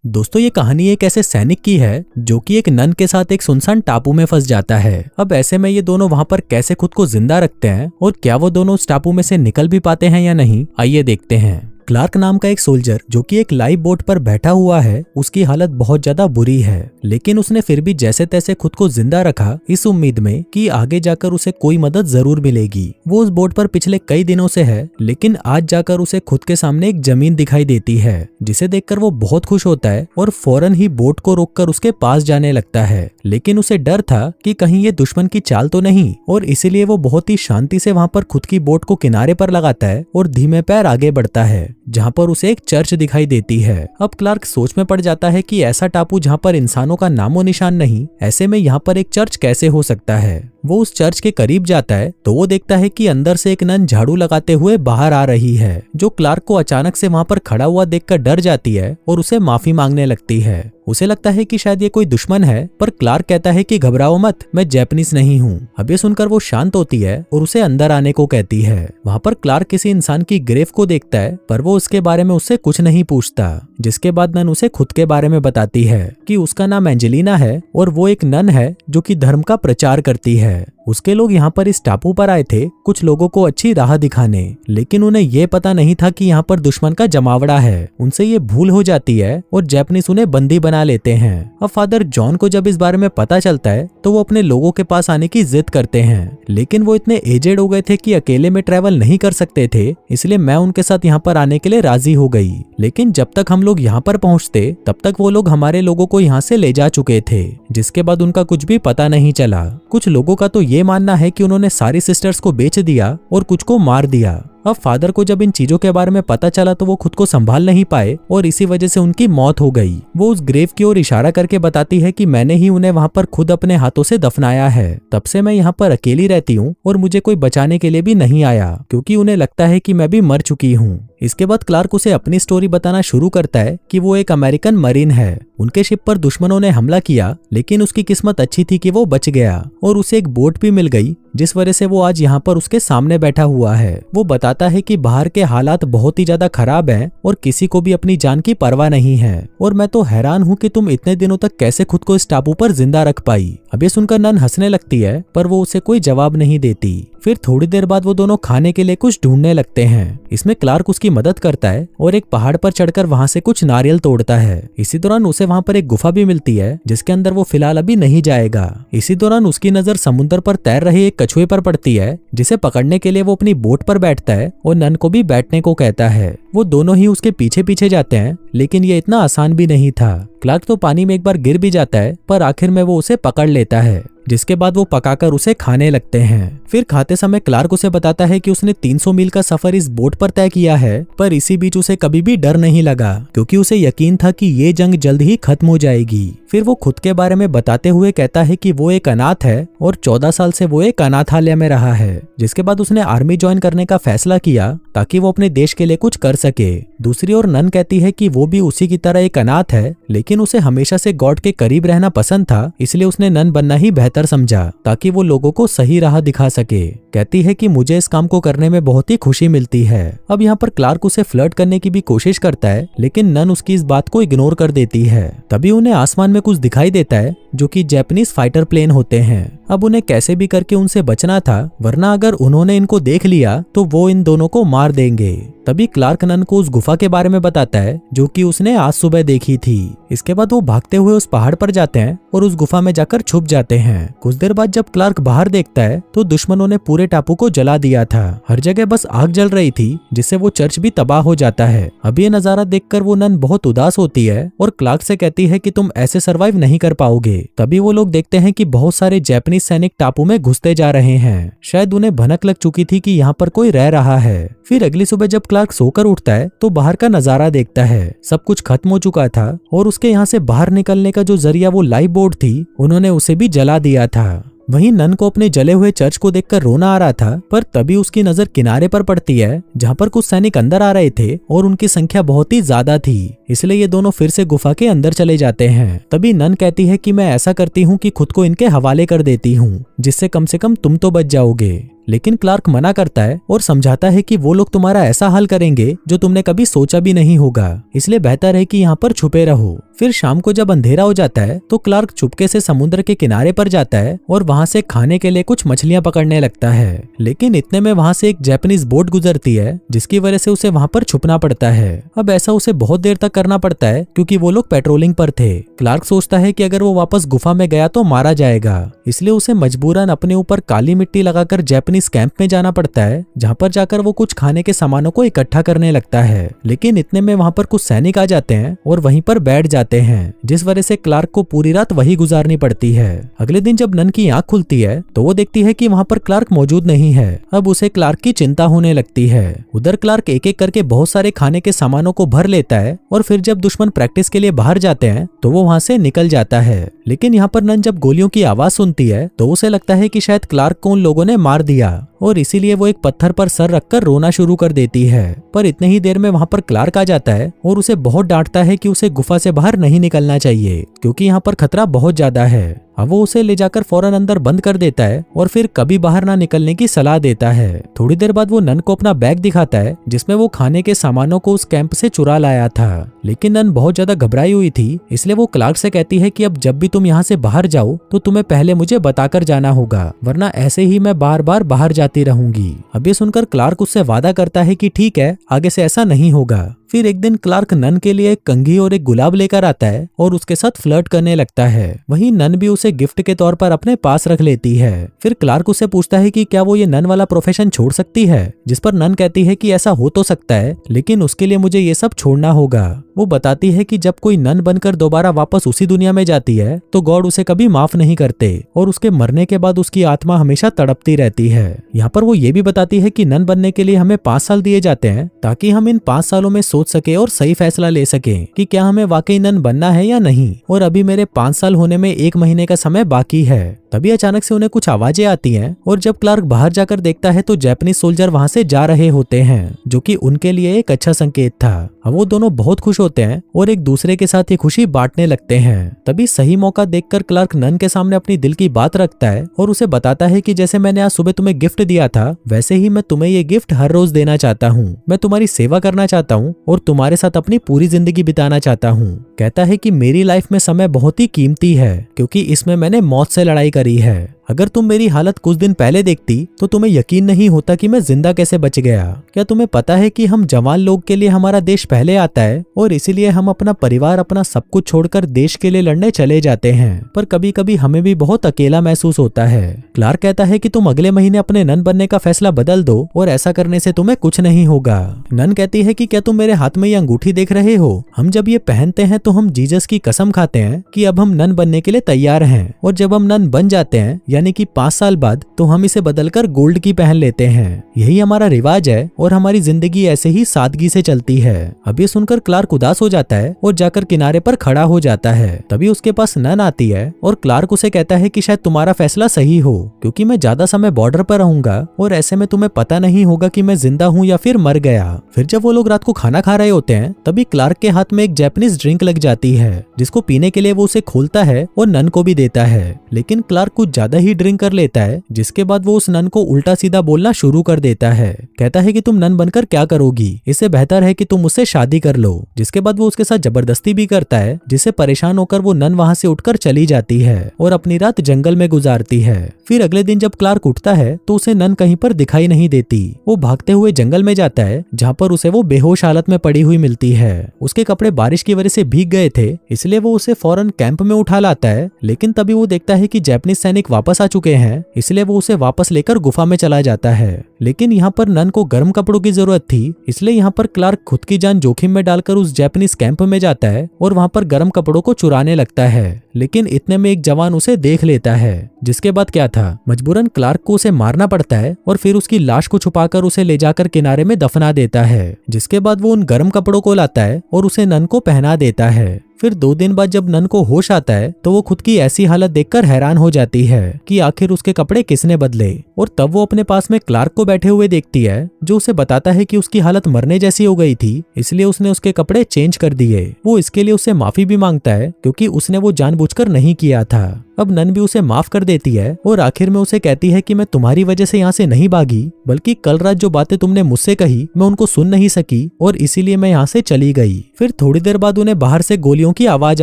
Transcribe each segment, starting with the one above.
दोस्तों ये कहानी एक ऐसे सैनिक की है जो कि एक नन के साथ एक सुनसान टापू में फंस जाता है। अब ऐसे में ये दोनों वहां पर कैसे खुद को जिंदा रखते हैं और क्या वो दोनों उस टापू में से निकल भी पाते हैं या नहीं, आइए देखते हैं। क्लार्क नाम का एक सोल्जर जो कि एक लाइफ बोट पर बैठा हुआ है, उसकी हालत बहुत ज्यादा बुरी है, लेकिन उसने फिर भी जैसे तैसे खुद को जिंदा रखा इस उम्मीद में कि आगे जाकर उसे कोई मदद जरूर मिलेगी। वो उस बोट पर पिछले कई दिनों से है, लेकिन आज जाकर उसे खुद के सामने एक जमीन दिखाई देती है, जिसे देखकर वो बहुत खुश होता है और फौरन ही बोट को रोककर उसके पास जाने लगता है। लेकिन उसे डर था कि कहीं ये दुश्मन की चाल तो नहीं, और इसीलिए वो बहुत ही शांति से वहां पर खुद की बोट को किनारे पर लगाता है और धीमे पैर आगे बढ़ता है, जहां पर उसे एक चर्च दिखाई देती है। अब क्लार्क सोच में पड़ जाता है कि ऐसा टापू जहां पर इंसानों का नामो निशान नहीं, ऐसे में यहाँ पर एक चर्च कैसे हो सकता है। वो उस चर्च के करीब जाता है तो वो देखता है कि अंदर से एक नन झाड़ू लगाते हुए बाहर आ रही है, जो क्लार्क को अचानक से वहां पर खड़ा हुआ देखकर डर जाती है और उसे माफी मांगने लगती है। उसे लगता है कि शायद ये कोई दुश्मन है, पर क्लार्क कहता है कि घबराओ मत, मैं जैपनीज नहीं हूँ। अब ये सुनकर वो शांत होती है और उसे अंदर आने को कहती है। वहाँ पर क्लार्क किसी इंसान की ग्रेव को देखता है, पर वो उसके बारे में उससे कुछ नहीं पूछता, जिसके बाद नन उसे खुद के बारे में बताती है कि उसका नाम एंजेलिना है और वो एक नन है जो कि धर्म का प्रचार करती है। उसके लोग यहाँ पर इस टापू पर आए थे कुछ लोगों को अच्छी राह दिखाने, लेकिन उन्हें ये पता नहीं था कि यहाँ पर दुश्मन का जमावड़ा है। उनसे ये भूल हो जाती है और जैपनीज उन्हें बंदी बना लेते हैं। अब फादर जॉन को जब इस बारे में पता चलता है तो वो अपने लोगों के पास आने की जिद करते हैं, लेकिन वो इतने एजेड हो गए थे कि अकेले में ट्रैवल नहीं कर सकते थे, इसलिए मैं उनके साथ यहाँ पर आने के लिए राजी हो गई। लेकिन जब तक हम लोग यहाँ पर पहुँचते तब तक वो लोग हमारे लोगों को यहाँ से ले जा चुके थे, जिसके बाद उनका कुछ भी पता नहीं चला। कुछ लोगों का तो ये मानना है कि उन्होंने सारी सिस्टर्स को बेच दिया और कुछ को मार दिया। अब फादर को जब इन चीजों के बारे में पता चला तो वो खुद को संभाल नहीं पाए और इसी वजह से उनकी मौत हो गई। वो उस ग्रेव की ओर इशारा करके बताती है कि मैंने ही उन्हें वहां पर खुद अपने हाथों से दफनाया है। तब से मैं यहाँ पर अकेली रहती हूँ और मुझे कोई बचाने के लिए भी नहीं आया, क्योंकि उन्हें लगता है कि मैं भी मर चुकी हूँ। इसके बाद क्लार्क उसे अपनी स्टोरी बताना शुरू करता है कि वो एक अमेरिकन मरीन है। उनके शिप पर दुश्मनों ने हमला किया, लेकिन उसकी किस्मत अच्छी थी कि वो बच गया और उसे एक बोट भी मिल गई, जिस वजह से वो आज यहाँ पर उसके सामने बैठा हुआ है। वो बताता है कि बाहर के हालात बहुत ही ज्यादा खराब हैं और किसी को भी अपनी जान की परवाह नहीं है, और मैं तो हैरान हूँ कि तुम इतने दिनों तक कैसे खुद को इस टापू पर जिंदा रख पाई। अब ये सुनकर नन हंसने लगती है, पर वो उसे कोई जवाब नहीं देती। फिर थोड़ी देर बाद वो दोनों खाने के लिए कुछ ढूंढने लगते हैं। इसमें क्लार्क उसकी मदद करता है और एक पहाड़ पर चढ़कर वहां से कुछ नारियल तोड़ता है। इसी दौरान उसे वहां पर एक गुफा भी मिलती है, जिसके अंदर वो फिलहाल अभी नहीं जाएगा। इसी दौरान उसकी नजर समुद्र पर तैर रहे एक कछुए पर पड़ती है, जिसे पकड़ने के लिए वो अपनी बोट पर बैठता है और नन को भी बैठने को कहता है। वो दोनों ही उसके पीछे पीछे जाते हैं, लेकिन ये इतना आसान भी नहीं था। क्लार्क तो पानी में एक बार गिर भी जाता है, पर आखिर में वो उसे पकड़ लेता है, जिसके बाद वो पकाकर उसे खाने लगते हैं। फिर खाते समय क्लार्क उसे बताता है कि उसने 300 मील का सफर इस बोट पर तय किया है, पर इसी बीच उसे कभी भी डर नहीं लगा, क्योंकि उसे यकीन था कि ये जंग जल्द ही खत्म हो जाएगी। फिर वो खुद के बारे में बताते हुए कहता है कि वो एक अनाथ है और 14 साल से वो एक अनाथालय में रहा है, जिसके बाद उसने आर्मी ज्वाइन करने का फैसला किया ताकि वो अपने देश के लिए कुछ कर सके। दूसरी ओर नन कहती है कि वो भी उसी की तरह एक अनाथ है, लेकिन उसे हमेशा से गॉड के करीब रहना पसंद था, इसलिए उसने नन बनना ही बेहतर समझा ताकि वो लोगों को सही राह दिखा सके। कहती है कि मुझे इस काम को करने में बहुत ही खुशी मिलती है। अब यहाँ पर क्लार्क उसे फ्लर्ट करने की भी कोशिश करता है, लेकिन नन उसकी इस बात को इग्नोर कर देती है। तभी उन्हें आसमान में कुछ दिखाई देता है, जो कि जैपनीज फाइटर प्लेन होते हैं। अब उन्हें कैसे भी करके उनसे बचना था, वरना अगर उन्होंने इनको देख लिया तो वो इन दोनों को मार देंगे। तभी क्लार्क नन को उस गुफा के बारे में बताता है जो कि उसने आज सुबह देखी थी। इसके बाद वो भागते हुए उस पहाड़ पर जाते हैं और उस गुफा में जाकर छुप जाते हैं। कुछ देर बाद जब क्लार्क बाहर देखता है तो दुश्मनों ने पूरे टापू को जला दिया था। हर जगह बस आग जल रही थी, जिससे वो चर्च भी तबाह हो जाता है। अब ये नजारा देखकर वो नन बहुत उदास होती है और क्लार्क से कहती है कि तुम ऐसे सरवाइव नहीं कर पाओगे। तभी वो लोग देखते हैं कि बहुत सारे जैपनीज सैनिक टापू में घुसते जा रहे हैं। शायद उन्हें भनक लग चुकी थी कि यहाँ पर कोई रह रहा है। फिर अगली सुबह जब क्लार्क सोकर उठता है तो बाहर का नजारा देखता है। सब कुछ खत्म हो चुका था और उसके यहाँ से बाहर निकलने का जो जरिया वो लाइफ बोट थी, उन्होंने उसे भी जला दिया था। वहीं नन को अपने जले हुए चर्च को देखकर रोना आ रहा था, पर तभी उसकी नजर किनारे पर पड़ती है जहाँ पर कुछ सैनिक अंदर आ रहे थे और उनकी संख्या बहुत ही ज्यादा थी, इसलिए ये दोनों फिर से गुफा के अंदर चले जाते हैं। तभी नन कहती है कि मैं ऐसा करती हूँ कि खुद को इनके हवाले कर देती हूँ, जिससे कम से कम तुम तो बच जाओगे। लेकिन क्लार्क मना करता है और समझाता है कि वो लोग तुम्हारा ऐसा हाल करेंगे जो तुमने कभी सोचा भी नहीं होगा, इसलिए बेहतर है कि यहाँ पर छुपे रहो। फिर शाम को जब अंधेरा हो जाता है तो क्लार्क चुपके से समुद्र के किनारे पर जाता है और वहाँ से खाने के लिए कुछ मछलियां पकड़ने लगता है। लेकिन इतने में वहाँ से एक जापानीज बोट गुजरती है, जिसकी वजह से उसे वहाँ पर छुपना पड़ता है। अब ऐसा उसे बहुत देर तक करना पड़ता है क्योंकि वो लोग पेट्रोलिंग पर थे। क्लार्क सोचता है कि अगर वो वापस गुफा में गया तो मारा जाएगा, इसलिए उसे मजबूरन अपने ऊपर काली मिट्टी लगाकर जापानीज कैंप में जाना पड़ता है, जहाँ पर जाकर वो कुछ खाने के सामानों को इकट्ठा करने लगता है। लेकिन इतने में वहाँ पर कुछ सैनिक आ जाते हैं और वहीं पर बैठ जाते हैं, जिस वजह से क्लार्क को पूरी रात वही गुजारनी पड़ती है। अगले दिन जब नन की आंख खुलती है तो वो देखती है कि वहाँ पर क्लार्क मौजूद नहीं है। अब उसे क्लार्क की चिंता होने लगती है। उधर क्लार्क एक एक करके बहुत सारे खाने के सामानों को भर लेता है और फिर जब दुश्मन प्रैक्टिस के लिए बाहर जाते हैं तो वो वहाँ से निकल जाता है। लेकिन यहाँ पर नन जब गोलियों की आवाज सुनती है तो उसे लगता है कि शायद क्लार्क को उन लोगों ने मार दिया और इसीलिए वो एक पत्थर पर सर रखकर रोना शुरू कर देती है। पर इतने ही देर में वहाँ पर क्लार्क आ जाता है और उसे बहुत डांटता है कि उसे गुफा से बाहर नहीं निकलना चाहिए क्योंकि यहाँ पर खतरा बहुत ज्यादा है। अब वो उसे ले जाकर फौरन अंदर बंद कर देता है और फिर कभी बाहर ना निकलने की सलाह देता है। थोड़ी देर बाद वो नन को अपना बैग दिखाता है जिसमें वो खाने के सामानों को उस कैंप से चुरा लाया था। लेकिन नन बहुत ज्यादा घबराई हुई थी, इसलिए वो क्लार्क से कहती है कि अब जब भी तुम यहाँ से बाहर जाओ तो तुम्हें पहले मुझे बताकर जाना होगा, वरना ऐसे ही मैं बार बार बाहर जाती रहूंगी। अब ये सुनकर क्लार्क उससे वादा करता है कि ठीक है, आगे से ऐसा नहीं होगा। फिर एक दिन क्लार्क नन के लिए एक कंघी और एक गुलाब लेकर आता है और उसके साथ फ्लर्ट करने लगता है। वहीं नन भी उसे गिफ्ट के तौर पर अपने पास रख लेती है। फिर क्लार्क उससे पूछता है कि क्या वो ये नन वाला प्रोफेशन छोड़ सकती है, जिस पर नन कहती है कि ऐसा हो तो सकता है, लेकिन उसके लिए मुझे ये सब छोड़ना होगा। वो बताती है कि जब कोई नन बनकर दोबारा वापस उसी दुनिया में जाती है तो गॉड उसे कभी माफ नहीं करते और उसके मरने के बाद उसकी आत्मा हमेशा तड़पती रहती है। यहाँ पर वो ये भी बताती है कि नन बनने के लिए हमें 5 साल दिए जाते हैं ताकि हम इन 5 सालों में सोच सके और सही फैसला ले सके कि क्या हमें वाकई नन बनना है या नहीं। और अभी मेरे 5 साल होने में 1 महीने का समय बाकी है। तभी अचानक से उन्हें कुछ आवाजें आती हैं और जब क्लार्क बाहर जाकर देखता है तो जापानीज सोल्जर वहां से जा रहे होते हैं, जो कि उनके लिए एक अच्छा संकेत था। अब वो दोनों बहुत खुश होते हैं और एक दूसरे के साथ ये खुशी बांटने लगते हैं। तभी सही मौका देखकर क्लार्क नन के सामने अपनी दिल की बात रखता है और उसे बताता है कि जैसे मैंने आज सुबह तुम्हें गिफ्ट दिया था, वैसे ही मैं तुम्हें ये गिफ्ट हर रोज देना चाहता हूँ। मैं तुम्हारी सेवा करना चाहता हूँ और तुम्हारे साथ अपनी पूरी जिंदगी बिताना चाहता हूँ। कहता है कि मेरी लाइफ में समय बहुत ही कीमती है क्योंकि इसमें मैंने मौत से लड़ाई करी है। अगर तुम मेरी हालत कुछ दिन पहले देखती तो तुम्हें यकीन नहीं होता कि मैं जिंदा कैसे बच गया। क्या तुम्हें पता है कि हम जवान लोग के लिए हमारा देश पहले आता है और इसीलिए हम अपना परिवार, अपना सब कुछ छोड़कर देश के लिए लड़ने चले जाते हैं, पर कभी कभी हमें भी बहुत अकेला महसूस होता है। क्लार्क कहता है कि तुम अगले महीने अपने नन बनने का फैसला बदल दो और ऐसा करने से तुम्हें कुछ नहीं होगा। नन कहती है कि क्या तुम मेरे हाथ में ये अंगूठी देख रहे हो? हम जब ये पहनते हैं तो हम जीसस की कसम खाते हैं कि अब हम नन बनने के लिए तैयार हैं, और जब हम नन बन जाते हैं यानी कि 5 साल बाद, तो हम इसे बदलकर गोल्ड की पहन लेते हैं। यही हमारा रिवाज है और हमारी जिंदगी ऐसे ही सादगी से चलती है। अब ये सुनकर क्लार्क उदास हो जाता है और जाकर किनारे पर खड़ा हो जाता है। तभी उसके पास नन आती है और क्लार्क उसे कहता है कि शायद तुम्हारा फैसला सही हो, क्योंकि मैं ज्यादा समय बॉर्डर पर रहूंगा और ऐसे में तुम्हें पता नहीं होगा कि मैं जिंदा हूँ या फिर मर गया। फिर जब वो लोग रात को खाना खा रहे होते हैं तभी क्लार्क के हाथ में एक जापानीज ड्रिंक लग जाती है, जिसको पीने के लिए वो उसे खोलता है और नन को भी देता है। लेकिन क्लार्क कुछ ज्यादा ही ड्रिंक कर लेता है, जिसके बाद वो उस नन को उल्टा सीधा बोलना शुरू कर देता है। कहता है कि तुम नन बनकर क्या करोगी, इससे बेहतर है कि तुम मुझसे शादी कर लो। जिसके बाद वो उसके साथ जबरदस्ती भी करता है, जिससे परेशान होकर वो नन वहां से उठकर चली जाती है और अपनी रात जंगल में गुजारती है। फिर अगले दिन जब क्लार्क उठता है तो उसे नन कहीं पर दिखाई नहीं देती। वो भागते हुए जंगल में जाता है, जहाँ पर उसे वो बेहोश हालत में पड़ी हुई मिलती है। उसके कपड़े बारिश की वजह से भीग गए थे, इसलिए वो उसे फौरन कैंप में उठा लाता है। लेकिन तभी वो देखता है कि जापानीज सैनिक वापस आ चुके हैं, इसलिए वो उसे वापस लेकर गुफा में चला जाता है। लेकिन यहाँ पर नन को गर्म कपड़ों की जरूरत थी, इसलिए यहाँ पर क्लार्क खुद की जान जोखिम में डालकर उस जापानीज कैंप में जाता है और वहाँ पर गर्म कपड़ों को चुराने लगता है। लेकिन इतने में एक जवान उसे देख लेता है, जिसके बाद क्या था, मजबूरन क्लार्क को उसे मारना पड़ता है और फिर उसकी लाश को छुपाकर उसे ले जाकर किनारे में दफना देता है। जिसके बाद वो उन गर्म कपड़ों को लाता है और उसे नन को पहना देता है। फिर 2 दिन बाद जब नन को होश आता है तो वो खुद की ऐसी हालत देखकर हैरान हो जाती है कि आखिर उसके कपड़े किसने बदले। और तब वो अपने पास में क्लार्क को बैठे हुए देखती है, जो उसे बताता है कि उसकी हालत मरने जैसी हो गई थी, इसलिए उसने उसके कपड़े चेंज कर दिए। वो इसके लिए उससे माफी भी मांगता है क्योंकि उसने वो जानबूझकर नहीं किया था। अब नन भी उसे माफ कर देती है और आखिर में उसे कहती है कि मैं तुम्हारी वजह से यहाँ से नहीं भागी, बल्कि कल रात जो बातें तुमने मुझसे कही मैं उनको सुन नहीं सकी और इसीलिए मैं यहाँ से चली गई। फिर थोड़ी देर बाद उन्हें बाहर से गोलियों की आवाज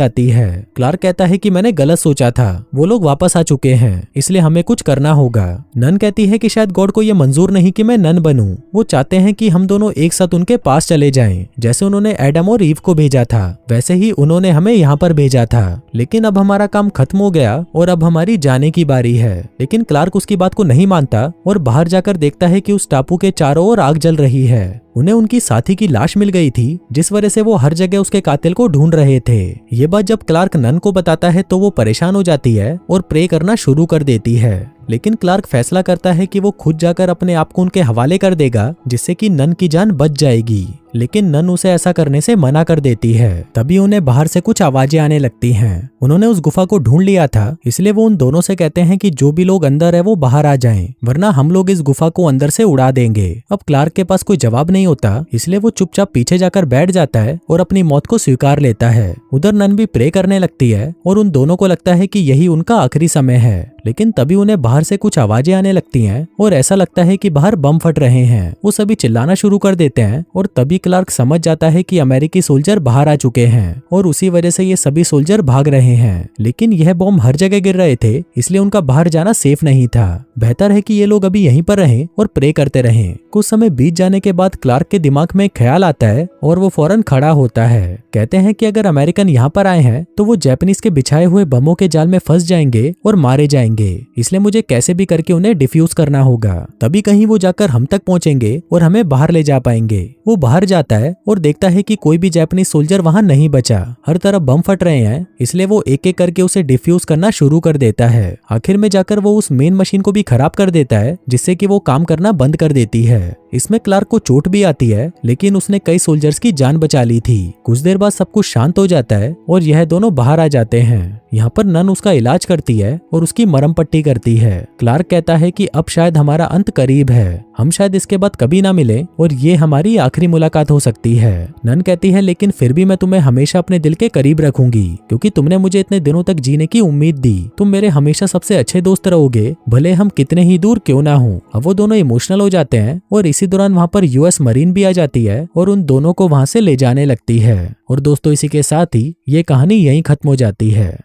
आती है। क्लार्क कहता है कि मैंने गलत सोचा था, वो लोग वापस आ चुके हैं, इसलिए हमें कुछ करना होगा। नन कहती है कि शायद गॉड को यह मंजूर नहीं कि मैं नन बनूं। वो चाहते हैं कि हम दोनों एक साथ उनके पास चले जाएं। जैसे उन्होंने एडम और ईव को भेजा था वैसे ही उन्होंने हमें यहाँ पर भेजा था, लेकिन अब हमारा काम खत्म हो गया और अब हमारी जाने की बारी है। लेकिन क्लार्क उसकी बात को नहीं मानता और बाहर जाकर देखता है कि उस टापू के चारों ओर आग जल रही है। उन्हें उनकी साथी की लाश मिल गई थी, जिस वजह से वो हर जगह उसके कातिल को ढूंढ रहे थे। ये बात जब क्लार्क नन को बताता है तो वो परेशान हो जाती है और प्रे करना शुरू कर देती है। लेकिन क्लार्क फैसला करता है कि वो खुद जाकर अपने आप को उनके हवाले कर देगा, जिससे कि नन की जान बच जाएगी। लेकिन नन उसे ऐसा करने से मना कर देती है। तभी उन्हें बाहर से कुछ आवाजें आने लगती हैं। उन्होंने उस गुफा को ढूंढ लिया था, इसलिए वो उन दोनों से कहते हैं कि जो भी लोग अंदर है वो बाहर आ जाएं, वरना हम लोग इस गुफा को अंदर से उड़ा देंगे। अब क्लार्क के पास कोई जवाब नहीं होता, इसलिए वो चुपचाप पीछे जाकर बैठ जाता है और अपनी मौत को स्वीकार लेता है। उधर नन भी प्रे करने लगती है और उन दोनों को लगता है कि यही उनका आखिरी समय है। लेकिन तभी उन्हें बाहर से कुछ आवाजें आने लगती हैं और ऐसा लगता है कि बाहर बम फट रहे हैं। वो सभी चिल्लाना शुरू कर देते हैं और तभी क्लार्क समझ जाता है कि अमेरिकी सोल्जर बाहर आ चुके हैं और उसी वजह से ये सभी सोल्जर भाग रहे हैं। लेकिन यह बम हर जगह गिर रहे थे, इसलिए उनका बाहर जाना सेफ नहीं था। बेहतर है कि ये लोग अभी यहीं पर रहें और प्रे करते रहें। कुछ समय बीत जाने के बाद क्लार्क के दिमाग में एक ख्याल आता है और वो फौरन खड़ा होता है। कहते हैं कि अगर अमेरिकन यहाँ पर आए हैं तो वो जापानीज के बिछाए हुए बमों के जाल में फंस जाएंगे और मारे जाएंगे, इसलिए मुझे कैसे भी करके उन्हें डिफ्यूज करना होगा। तभी कहीं वो जाकर हम तक पहुंचेंगे और हमें बाहर ले जा पाएंगे। वो बाहर जाता है और देखता है कि कोई भी जापानीज सोल्जर वहां नहीं बचा। हर तरफ बम फट रहे हैं, इसलिए वो एक एक करके उसे डिफ्यूज करना शुरू कर देता है। आखिर में जाकर वो उस मेन मशीन को भी खराब कर देता है, जिससे कि वो काम करना बंद कर देती है। इसमें क्लार्क को चोट भी आती है, लेकिन उसने कई सोल्जर्स की जान बचा ली थी। कुछ देर बाद सब कुछ शांत हो जाता है और यह दोनों बाहर आ जाते हैं। यहाँ पर नन उसका इलाज करती है और उसकी मरहम पट्टी करती है। क्लार्क कहता है कि अब शायद हमारा अंत करीब है, हम शायद इसके बाद कभी ना मिले और ये हमारी आखिरी मुलाकात हो सकती है। नन कहती है लेकिन फिर भी मैं तुम्हें हमेशा अपने दिल के करीब रखूंगी, क्योंकि तुमने मुझे इतने दिनों तक जीने की उम्मीद दी। तुम मेरे हमेशा सबसे अच्छे दोस्त रहोगे, भले हम कितने ही दूर क्यों ना हो। अब वो दोनों इमोशनल हो जाते हैं और इसी दौरान वहाँ पर यूएस मरीन भी आ जाती है और उन दोनों को वहाँ से ले जाने लगती है। और दोस्तों इसी के साथ ही ये कहानी यहीं खत्म हो जाती है।